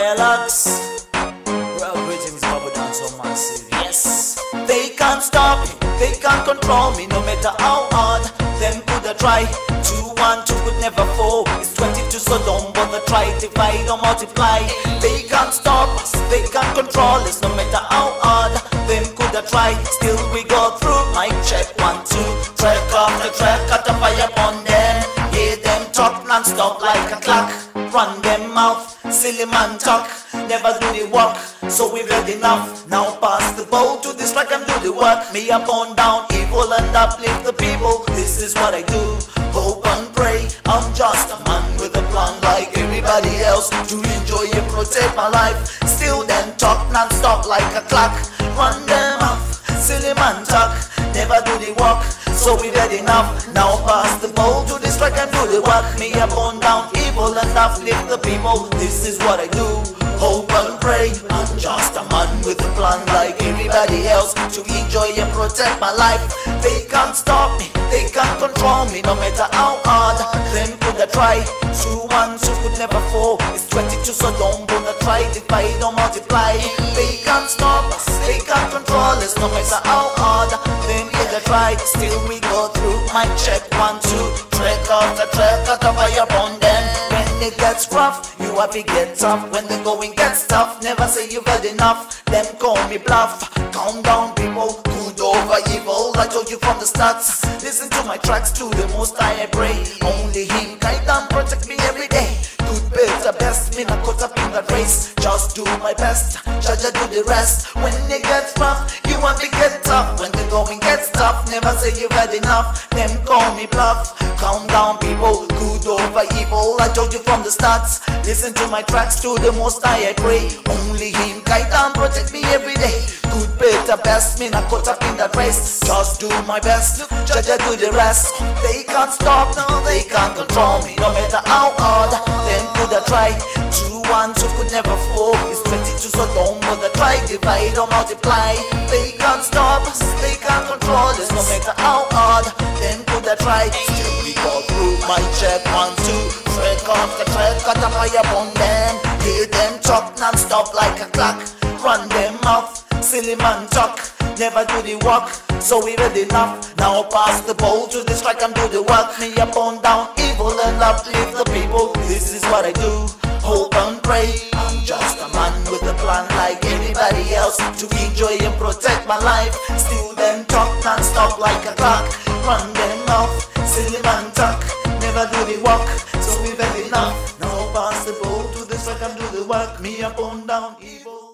Firelox. Well, greetings, Zimbabwe dance so massive. Yes, they can't stop me, they can't control me, no matter how hard them could I try. 2, 1, 2 could never fall. It's 22, so don't bother try. Divide or multiply. They can't stop us, they can't control us, no matter how hard them could I try. Still we go through. Mic check 1, 2. Track after track, cut a fire upon them. Hear them talk non-stop like a clock. Run them mouth, silly man talk. Never do the work, so we've had enough. Now pass the ball to this track and do the work. Me up on down evil and uplift the people. This is what I do, hope and pray. I'm just a man with a plan like everybody else, to enjoy and protect my life. Still them talk non-stop like a clock. Run them off, silly man talk. Never do the work, so we've had enough. Now pass the ball to this track and do the work. Me up on down evil and uplift the people. This is what I do, hope and pray. I'm just a man with a plan like everybody else, to enjoy and protect my life. They can't stop me, they can't control me, no matter how hard them could I try. 2, 1, 2 could never fall. It's 22, so don't bother try. Divide or multiply. They can't stop us, they can't control us, no matter how hard them could I try. Still we go through. Mic check 1, 2. Track after track, cut a fire upon them. When it gets rough, you have to get tough. When the going gets tough, never say you've had enough. Them call me bluff. Calm down people, good over evil. I told you from the start. Listen to my tracks, to the most I pray. Only him guide and protect me every day. Good, better, best, me not caught up in the race. Just do my best, Jaja do the rest. When it gets rough, you want to get tough. When the going gets tough, never say you've had enough. Them call me bluff. Calm down people, good over evil. I told you from the start. Listen to my tracks, to the most I pray. Only him guide and protect me every day. Good, better, best, me not caught up in that race. Just do my best, Jaja do the rest. They can't stop, no, they can't control me, no matter how hard them could I try. 2, 1, 2 could never fall. It's 22, so don't bother try. Divide or multiply. They can't stop us, they can't control us, no matter how hard them could I try. Still we go through. My check 1, 2. Track after track, cut a fire upon them. Hear them talk non-stop like a clock. Run them off, silly man talk. Never do the work, so we've had enough. Now pass the ball to this track and do the work. Me up on down evil and uplift the people. This is what I do, hope and pray. I'm just a man with a plan like anybody else, to enjoy and protect my life. Still them talk non-stop like a clock. Run them off, silly man talk. Never do the work, so we've had enough. Now pass the ball to this track and do the work. Me up on down evil.